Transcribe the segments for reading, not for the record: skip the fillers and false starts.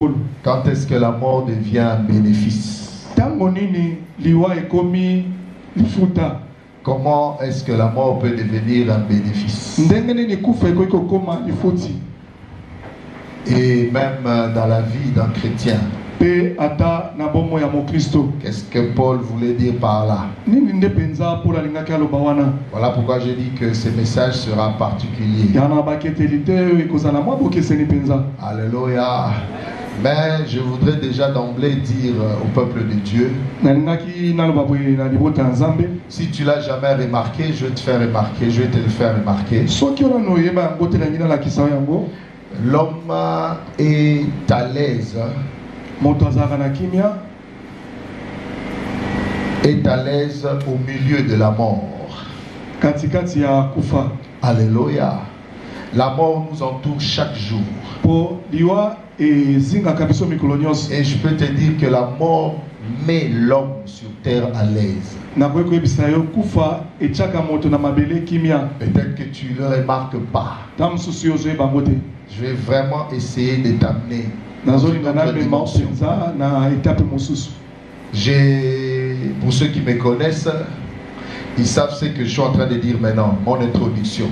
Quand est-ce que la mort devient un bénéfice? Comment est-ce que la mort peut devenir un bénéfice? Et même dans la vie d'un chrétien. Qu'est-ce que Paul voulait dire par là? Voilà pourquoi j'ai dit que ce message sera particulier. Alléluia. Mais je voudrais déjà d'emblée dire au peuple de Dieu, si tu l'as jamais remarqué, je vais te faire remarquer, je vais te le faire remarquer. L'homme est à l'aise, est à l'aise au milieu de la mort. Alléluia. La mort nous entoure chaque jour. Et je peux te dire que la mort met l'homme sur terre à l'aise. Peut-être que tu ne le remarques pas. Je vais vraiment essayer de t'amener dans une autre dimension. Pour ceux qui me connaissent, ils savent ce que je suis en train de dire maintenant, mon introduction.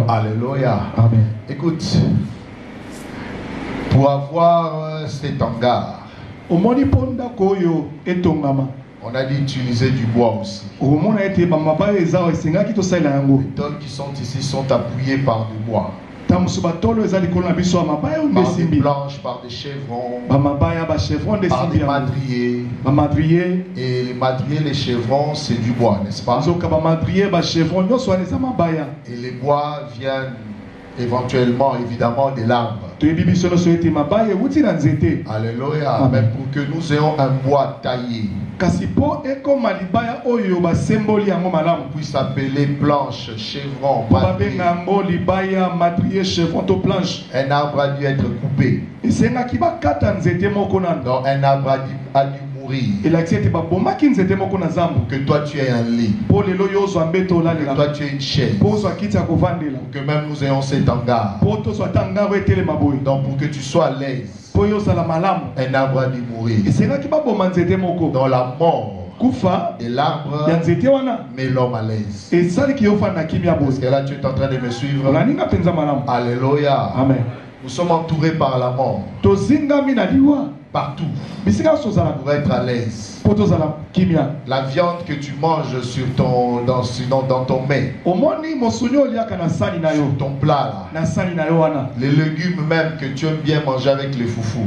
Alléluia. Amen. Écoute, pour avoir cet hangar, on a dû utiliser du bois aussi. Les tôles qui sont ici sont appuyées par du bois. Par des planches, par des chevrons, par des madriers. Et les madriers, les chevrons, c'est du bois, n'est-ce pas? Et les bois viennent éventuellement, évidemment, de l'arbre. Alléluia. Amen. Mais pour que nous ayons un bois taillé, on puisse appeler planche, chevron, madrier. Un arbre a dû être coupé. Donc un arbre a dû mourir. Que toi tu aies un lit. Que toi tu aies une chaise. Pour que même nous ayons cet hangar. Donc pour que tu sois à l'aise. Un arbre a dû mourir. Dans la mort de l'arbre, mais l'homme à l'aise. Est-ce que là tu es en train de me suivre? Alléluia. Amen. Nous sommes entourés par la mort. Partout. Pour être à l'aise. La viande que tu manges sur dans ton mets, sur ton plat là, les légumes même que tu aimes bien manger avec les foufous,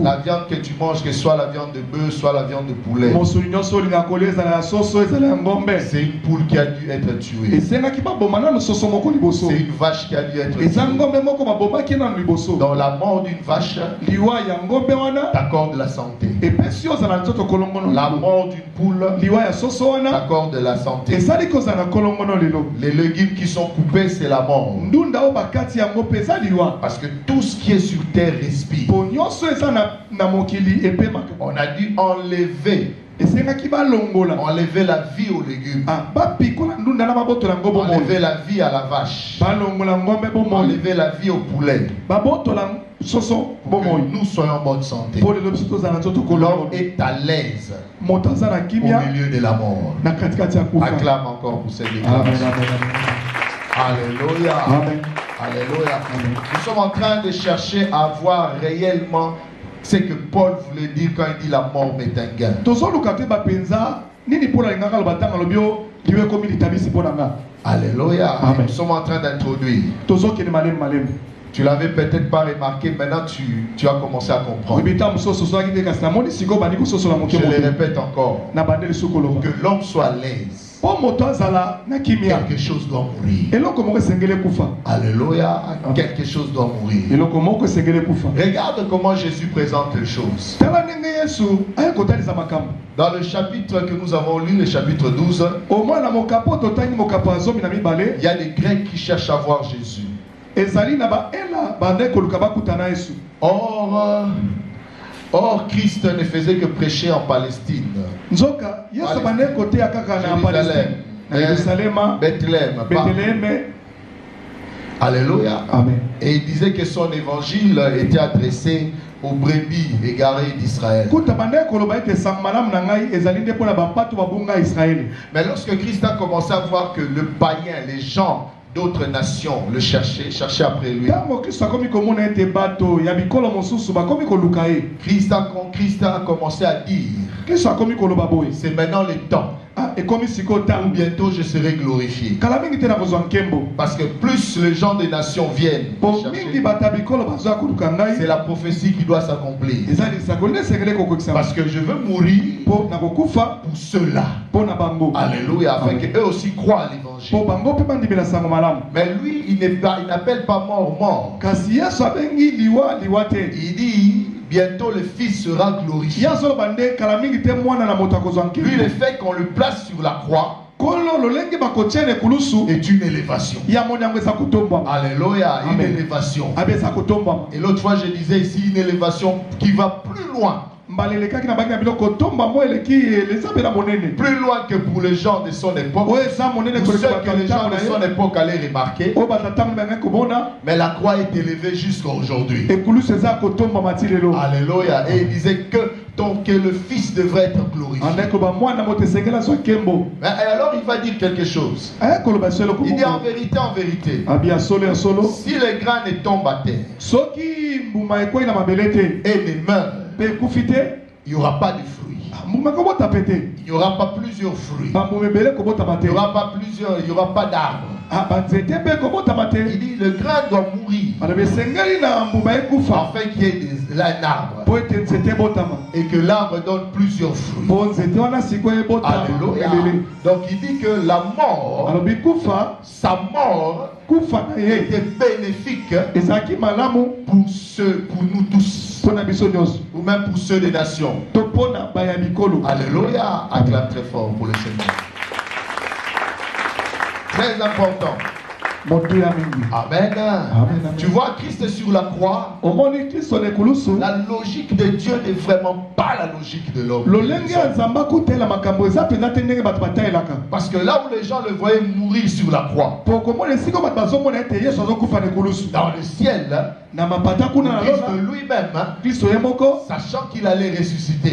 la viande que tu manges, que ce soit la viande de bœuf, soit la viande de poulet, c'est une poule qui a dû être tuée, c'est une vache qui a dû être tuée. Dans la mort d'une vache t'accorde la santé. La mort d'une poule t'accorde la santé. Les légumes qui sont coupés, c'est la mort. Parce que tout ce qui est sur terre respire. On a dû enlever la vie aux légumes. Enlever la vie à la vache. Enlever la vie au poulet. Pour que nous soyons en bonne santé. L'homme est à l'aise au milieu de la mort. Acclame encore pour cette déclaration. Alléluia. Alléluia. Nous sommes en train de chercher à voir réellement ce que Paul voulait dire quand il dit la mort m'est un gain. Alléluia. Nous sommes en train d'introduire. Tu l'avais peut-être pas remarqué, maintenant tu as commencé à comprendre. Je le répète encore. Pour que l'homme soit à l'aise, quelque chose doit mourir. Alléluia. Quelque chose doit mourir. Regarde comment Jésus présente les choses. Dans le chapitre que nous avons lu, le chapitre 12, il y a des Grecs qui cherchent à voir Jésus. Or, Christ ne faisait que prêcher en Palestine, Jérusalem, Bethléem, Alléluia. Amen. Et il disait que son évangile était adressé aux brebis égarées d'Israël. Mais lorsque Christ a commencé à voir que le païen, les gens d'autres nations le cherchaient après lui, Christ a commencé à dire, c'est maintenant le temps. Bientôt je serai glorifié. Parce que plus les gens des nations viennent chercher, c'est la prophétie qui doit s'accomplir. Parce que je veux mourir pour ceux-là. Alléluia. Afin qu'eux aussi croient à l'évangile. Mais lui, il n'appelle pas mort. Il dit, bientôt le Fils sera glorifié. Lui, le fait qu'on le place sur la croix est une élévation. Alléluia, une élévation. Et l'autre fois, je disais ici une élévation qui va plus loin. Plus loin que pour les gens de son époque. Pour ceux que les gens de son époque allaient remarquer. Mais la croix est élevée jusqu'à aujourd'hui. Alléluia. Et il disait que le Fils devrait être glorifié. Mais alors il va dire quelque chose. Il dit en vérité, si les grains ne tombent à terre et ne meurent, il n'y aura pas de fruits. Il n'y aura pas plusieurs fruits. Il n'y aura pas d'arbres. Il dit le grain doit mourir afin qu'il y ait un arbre et que l'arbre donne plusieurs fruits. Alléluia. Donc il dit que la mort, sa mort était bénéfique pour nous tous, ou même pour ceux des nations. Alléluia. Acclame très fort pour le Seigneur. Très important. Amen. Tu vois Christ sur la croix. La logique de Dieu n'est vraiment pas la logique de l'homme. Parce que là où les gens le voyaient mourir sur la croix, dans le ciel, Christ lui-même, sachant qu'il allait ressusciter,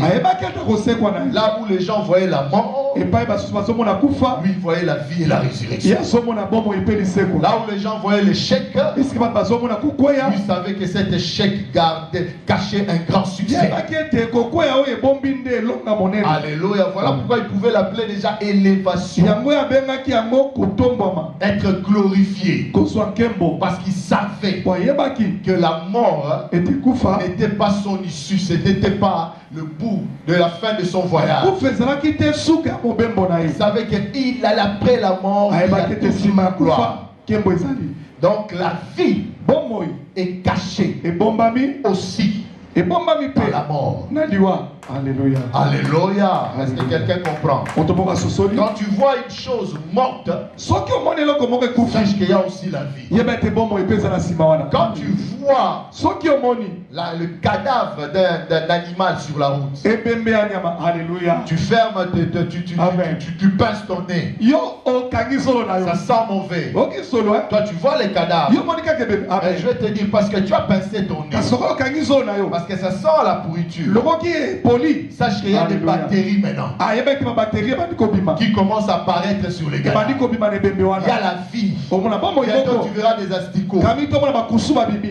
là où les gens voyaient la mort, lui voyait la vie et la résurrection. Là où les gens voyaient l'échec, lui savait que cet échec cachait un grand succès. Alléluia. Voilà pourquoi il pouvait l'appeler déjà élévation. Être glorifié. Parce qu'il savait que la mort n'était pas son issue, ce n'était pas le bout de la fin de son voyage. Il savait qu'il allait après la mort, il y a toute une gloire. Donc la vie est cachée aussi dans la mort. Alléluia. Alléluia. Est-ce que quelqu'un comprend? Quand tu vois une chose morte, sache qu'il y a aussi la vie. Quand tu vois le cadavre d'un animal sur la route, tu fermes, tu pinces ton nez, ça sent mauvais. Toi tu vois les cadavres. Mais je vais te dire, parce que tu as pincé ton nez, parce que ça sent la pourriture, sache qu'il y a des bactéries maintenant qui commencent à apparaître sur les cadavres. Il y a la vie. Bientôt tu verras des asticots.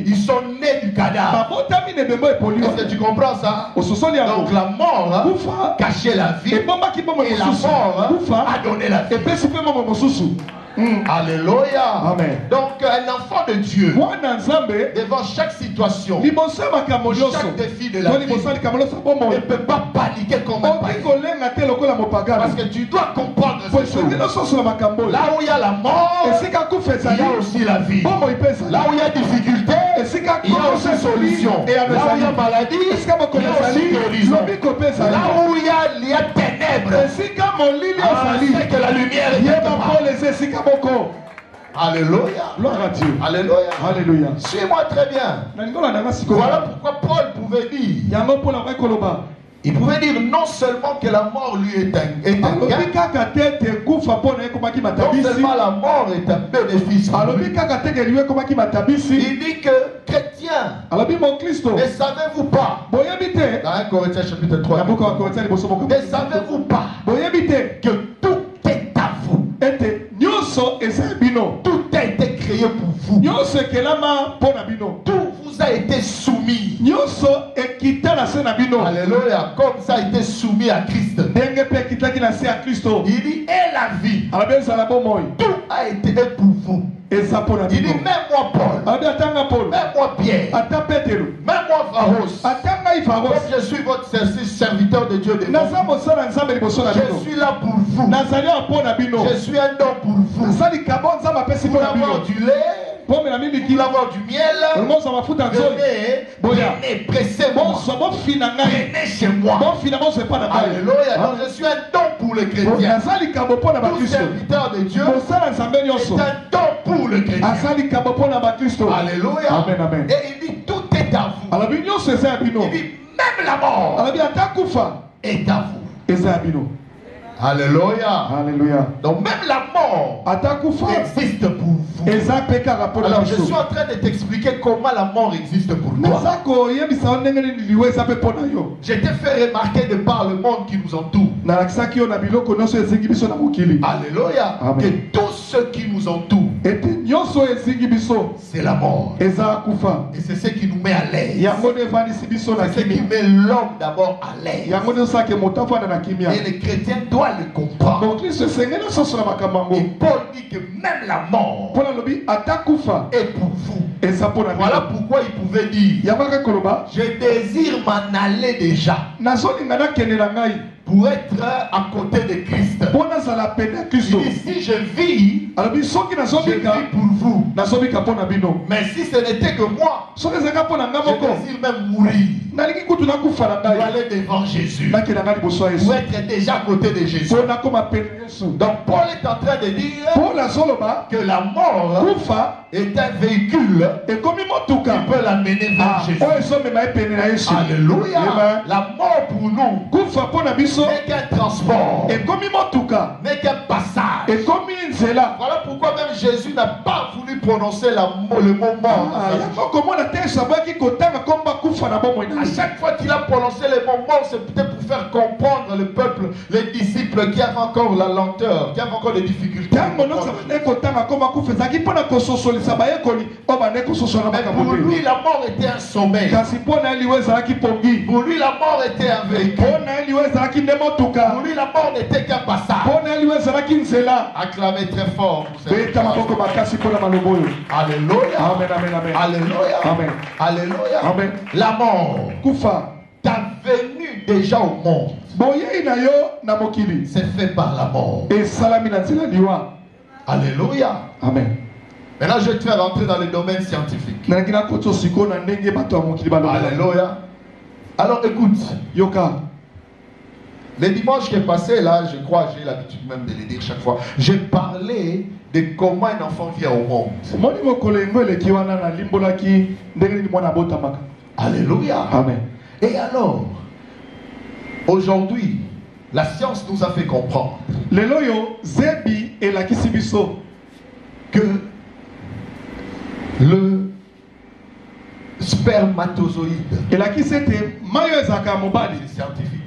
Ils sont nés du cadavre. Est-ce que tu comprends ça? Donc la mort cachait la vie et la mort a donné la vie. Alléluia. Amen. Donc un enfant de Dieu, devant chaque situation, chaque défi de la vie, ne peut pas paniquer comme un païen. Parce que tu dois comprendre ces choses. Là où il y a la mort, il y a aussi la vie. Là où il y a difficulté, il y a aussi solution. Là où il y a maladie, il y a aussi guérison. Là où il y a ténèbres, c'est que la lumière est. Alléluia. Gloire à Dieu. Alléluia. Alléluia. Suis-moi très bien. Voilà pourquoi Paul pouvait dire, Il pouvait dire non seulement que la mort lui est un gain, non seulement la mort est un bénéfice pour lui. Il dit que chrétiens, ne savez-vous pas, dans 1 Corinthiens chapitre 3, ne savez-vous pas que tout est à vous? Tout a été créé pour vous. Tout vous a été soumis. Alléluia. Comme ça a été soumis à Christ. Il dit, et la vie. Tout a été pour vous. Il dit, même moi Paul, même moi Pierre, même moi Varos, comme je suis votre serviteur de Dieu, je suis là pour vous. Je suis un don pour vous. Pour avoir du lait, pour avoir du miel, venez, pressez-moi, venez chez moi. Alléluia. Donc je suis un don pour les chrétiens. Tout serviteur de Dieu est un don pour le chrétien. Alléluia. Amen, amen. Et il dit tout est à vous. Il dit même la mort est à vous. Alléluia. Alléluia. Donc même la mort existe pour vous. Alors je suis en train de t'expliquer comment la mort existe pour toi. J'ai été fait remarquer de par le monde qui nous entoure. Alléluia. Amen. Que tout ce qui nous entoure, c'est la mort. Et c'est ce qui nous met à l'aise. C'est ce qui met l'homme d'abord à l'aise. Et les chrétiens doivent le comprendre. Et Paul dit que même la mort est pour vous. Voilà pourquoi il pouvait dire, je désire m'en aller déjà pour être à côté de Christ. Il dit, si je vis, je vis pour vous. Mais si ce n'était que moi, je désire même mourir pour aller devant Jésus, pour être déjà à côté de Jésus. Donc Paul est en train de dire que la mort est un véhicule qui peut l'amener vers Jésus. Alléluia. La mort pour nous n'est qu'un transport, n'est qu'un passage. Voilà pourquoi même Jésus n'a pas voulu prononcer le mot mort. À chaque fois qu'il a prononcé le mot mort, c'est peut-être pour faire comprendre le peuple, les disciples qui avaient encore la lenteur, qui avaient encore des difficultés. Mais pour lui, la mort était un sommeil. Pour lui, la mort était un véhicule. Pour lui, la mort n'était qu'un passage. Acclamez très fort. Alléluia. Amen, amen, amen. Alléluia. Amen. Alléluia. Amen. La mort, ta venue déjà au monde, c'est fait par la mort. Alléluia. Amen. Maintenant, je vais te faire rentrer dans le domaine scientifique. Alléluia. Alors écoute, le dimanche qui est passé, là, je crois, j'ai l'habitude même de le dire chaque fois, j'ai parlé de comment un enfant vient au monde. Alléluia. Amen. Et alors, aujourd'hui, la science nous a fait comprendre que le spermatozoïde, c'est scientifique,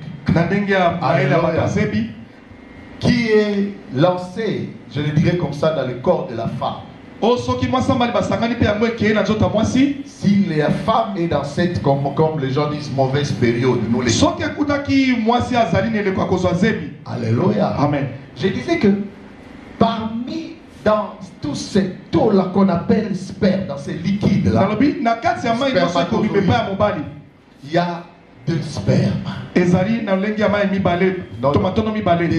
qui est lancé, je le dirais comme ça, dans le corps de la femme. Si la femme est dans cette, comme les gens disent, mauvaise période, nous les... Alléluia. Amen. Je disais que parmi, dans tous ces taux-là qu'on appelle sperme, dans ces liquides-là, il y a deux spermes. Des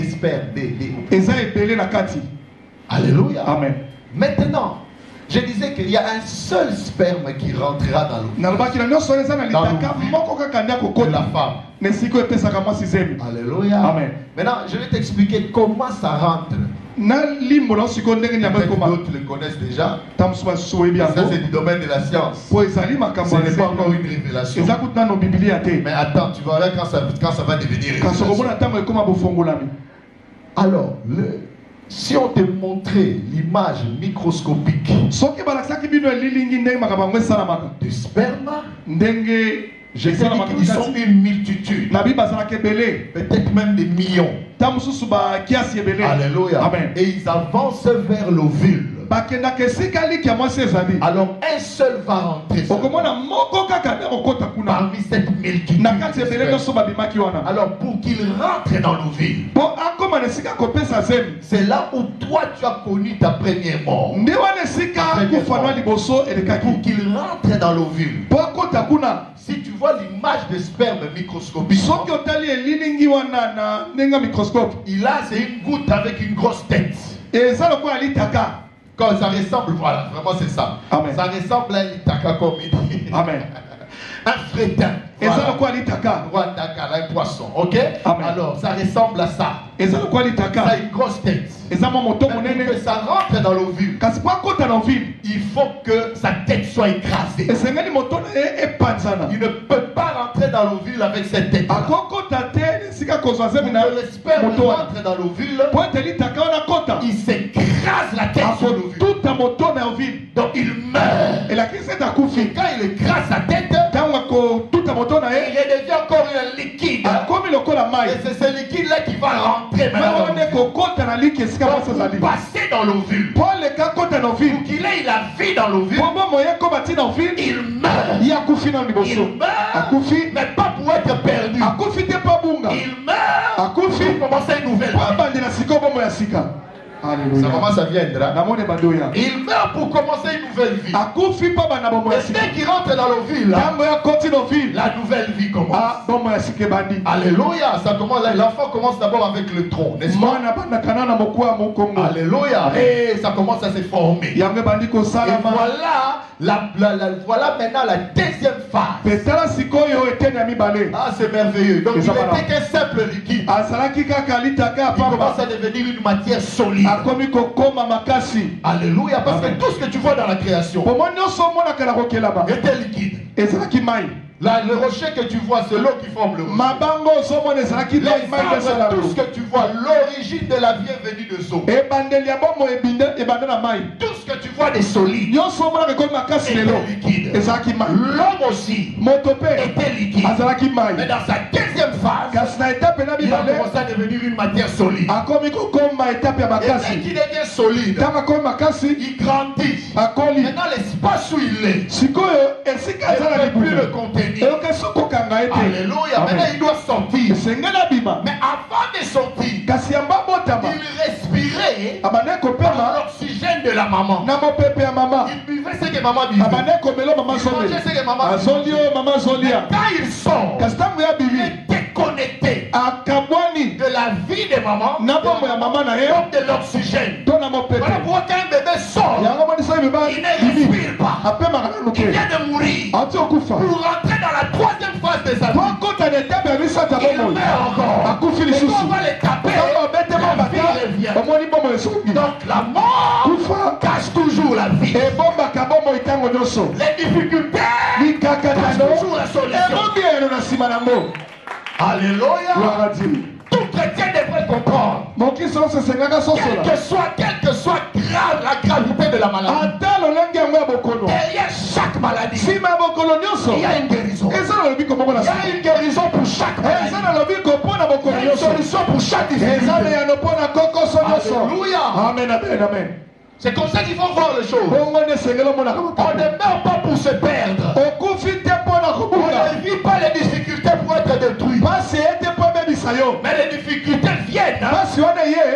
spermes. Alléluia. Amen. Maintenant, je disais qu'il y a un seul sperme qui rentrera dans l'eau. De la femme. Alléluia. Amen. Maintenant, je vais t'expliquer comment ça rentre D'autres le connaissent déjà. Ça, c'est du domaine de la science. Ce n'est pas encore une révélation. Mais attends, tu vas voir quand ça va devenir révélation. Alors, si on te montrait l'image microscopique du sperme, j'ai dit qu'ils sont une multitude, peut-être même des millions. Alléluia. Et ils avancent vers l'ovule. Alors un seul va rentrer parmi cette multitude. Alors pour qu'il rentre dans l'ovule, c'est là où toi tu as connu ta première mort. Pour qu'il rentre dans l'ovule, si tu vois l'image de sperme microscopique, il a, c'est une goutte avec une grosse tête. Quand ça ressemble, voilà, vraiment c'est ça. Amen. Ça ressemble à un litaka comme il dit. Amen. Un frétin. Et voilà. Ça le quoi litaka? Un poisson, ok? Amen. Alors ça ressemble à ça. Et ça le quoi litaka? Ça a une grosse tête. Et ça pour que ça rentre dans l'ovule, il faut que sa tête soit écrasée. Il ne peut pas rentrer dans l'ovule avec cette tête. Le sperme rentre dans l'ovule, il s'écrase la tête sur l'ovule. Donc il meurt. Et quand il écrase sa tête, il devient encore un liquide. Et c'est ce liquide là qui va rentrer maintenant. Passer dans l'ovule. Pour qu'il ait la vie dans l'ovule, il meurt. Il meurt, mais pas pour être perdu. Il meurt pour commencer une nouvelle vie. Alléluia. Ça commence à viendra. Il meurt pour commencer une nouvelle vie. Et dès qu'il rentre dans l'ovule, la nouvelle vie commence. Alléluia. Ça commence, l'enfant commence d'abord avec le tronc, n'est-ce pas? Alléluia. Et ça commence à se former. Et voilà maintenant la deuxième phase. Ah, c'est merveilleux. Donc il n'était qu'un simple liquide. Il commence à devenir une matière solide. Alléluia, parce que tout ce que tu vois dans la création était liquide. Là, le rocher que tu vois, c'est l'eau qui forme le rocher. Les arbres, tout ce que tu vois, l'origine de la vie est venue de eau. Tout ce que tu vois des solides était liquide. L'homme aussi était liquide. Mais dans sa deuxième phase, il a commencé à devenir une matière solide. Et dès qu'il devient solide, il grandit. Maintenant, l'espace où il est, il ne peut plus le contenir. Alléluia. Maintenant il doit sortir. Mais avant de sortir, il respirait l'oxygène de la maman. Il buvait ce que maman buvait. Il mangeait ce que maman mangeait. Mais quand il sort, il est déconnecté de la vie de maman, comme de l'oxygène. Voilà pourquoi quand un bébé sort, il ne respire pas. Il vient de mourir. Pour rentrer dans la troisième phase de sa vie, il meurt encore. Et quand on va les taper, la vie revient. Donc la mort cache toujours la vie. Les difficultés cachent toujours la solution. Alléluia. Tout chrétien devrait comprendre. Quelle que soit grave la gravité de la maladie, derrière chaque maladie, il y a une guérison. Il y a une guérison pour chaque maladie. Il y a une solution pour chaque difficulté. Alléluia. Amen, amen, amen. C'est comme ça qu'il faut voir les choses. On ne meurt pas pour se perdre. On ne vit pas les difficultés pour être détruit. Mais les difficultés viennent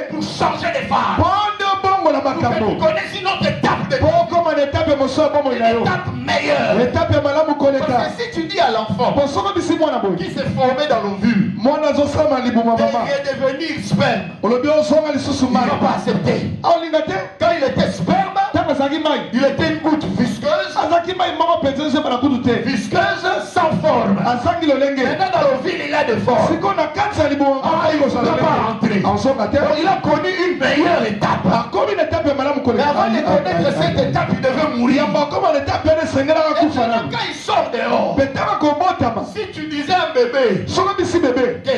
pour changer de phase. Pour que tu connaisses une autre étape de vie. Une étape meilleure. Parce que si tu dis à l'enfant qui s'est formé dans l'ovule et est devenu sperme, il ne va pas accepter. Quand il était sperme, il était une goutte visqueuse, visqueuse sans forme. Maintenant dans l'ovule il a de forme. Il pas rentré. Donc, il a connu une meilleure étape. Mais avant de connaître cette étape, il devait mourir. Quand il sort dehors, si tu disais à un bébé que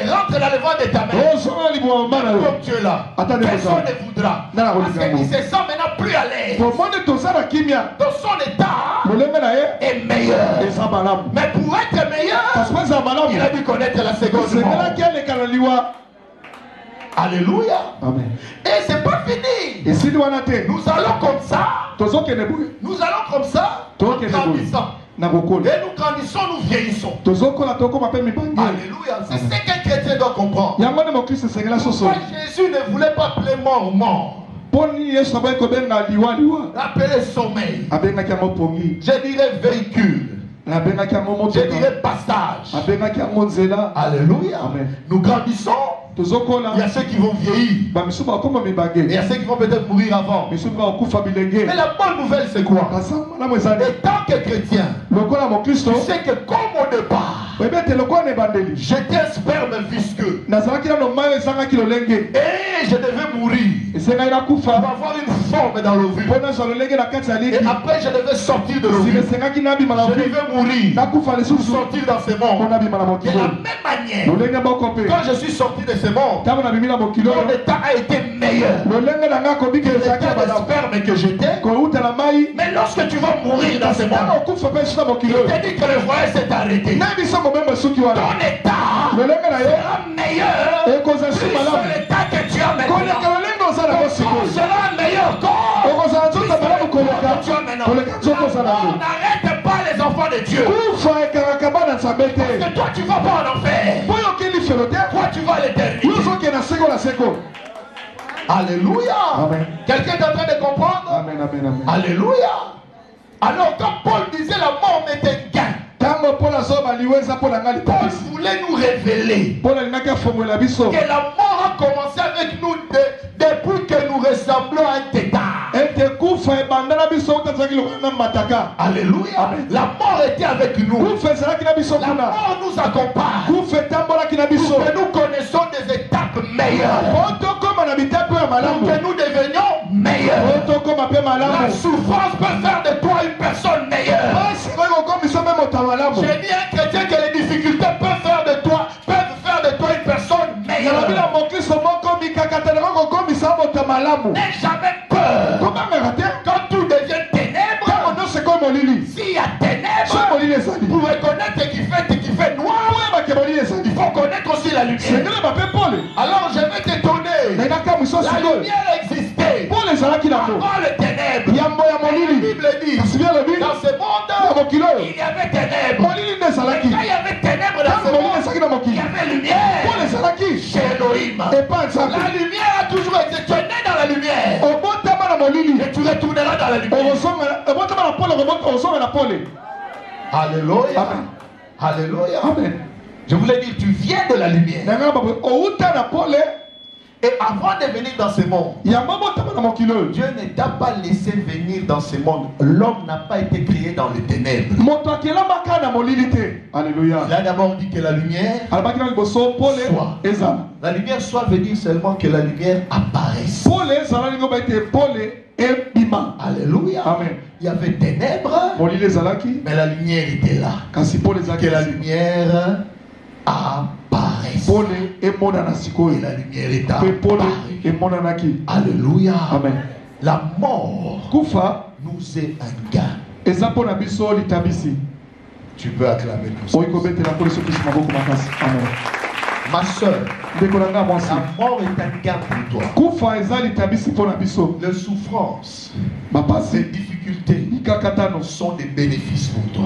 rentre dans le ventre de ta mère, comme tu es là, personne ne voudra. Parce qu'il se sent maintenant plus à l'aise. Dans son état est meilleur. Mais pour être meilleur, il a dû connaître la seconde mort. Alléluia. Amen. Et c'est pas fini. Nous allons comme ça. Nous allons comme ça. En grandissant. Et nous grandissons, nous vieillissons. Alléluia. C'est ce qu'un chrétien doit comprendre. Pourquoi Jésus ne voulait pas appeler mort. Appeler sommeil. Je dirais véhicule. Je dirais passage. Alléluia. Nous grandissons. Il y a ceux qui vont vieillir. Et il y a ceux qui vont peut-être mourir avant. Mais la bonne nouvelle, c'est quoi? Et tant que chrétien, tu sais que comme au départ, j'étais un sperme visqueux. Et je devais mourir pour avoir une forme dans l'ovule. Et après, je devais sortir de l'ovule. Je devais mourir pour sortir dans ce monde. De la même manière, quand je suis sorti de ce monde, mon état a été meilleur que l'état de sperme que j'étais. Mais lorsque tu vas mourir dans ce monde, il te dit que le voyage s'est arrêté. Ton état sera meilleur plus que l'état que tu as maintenant. Ton sera un meilleur corps que tu as maintenant. On n'arrête pas les enfants de Dieu. Parce que toi tu vas pas en enfer. Toi tu vas à l'éternité. Alléluia. Quelqu'un est en train de comprendre? Amen. Alléluia. Alors quand Paul disait la mort m'est un gain, Paul voulait nous révéler que la mort a commencé avec nous depuis que nous ressemblons à un tétard. Alléluia. La mort était avec nous. La mort nous accompagne. Pour que nous connaissons des étapes meilleures. Pour que nous devenions meilleurs. La souffrance peut faire de toi une personne meilleure. J'ai dit à un chrétien que les difficultés peuvent faire de toi une personne meilleure. N'aie jamais peur. Quand tout devient ténèbres, s'il y a ténèbres, pour reconnaître ce qui fait noir, il faut connaître aussi la lumière. Alors je vais t'étonner. La lumière existait avant le ténèbre. La Bible dit, dans ce monde, il y avait ténèbres. Et quand il y avait ténèbres dans ce monde, il y avait lumière. Chez Elohim, la lumière a toujours été. Tu es né dans la lumière. Et tu retourneras dans la lumière. Alléluia. Alléluia. Je voulais dire, tu viens de la lumière. Et avant de venir dans ce monde, Dieu ne t'a pas laissé venir dans ce monde. L'homme n'a pas été créé dans les ténèbres. Alléluia. Il a d'abord dit que la lumière soit. La lumière soit venir seulement que la lumière apparaisse. Alléluia. Amen. Il y avait ténèbres, mais la lumière était là. Que la lumière apparaisse. Et la lumière est apparue. Alléluia. Amen. La mort nous est un gain. Tu peux acclamer tout ça. Amen. Ma soeur, la mort est un gain pour toi. Les souffrances, les difficultés sont des bénéfices pour toi.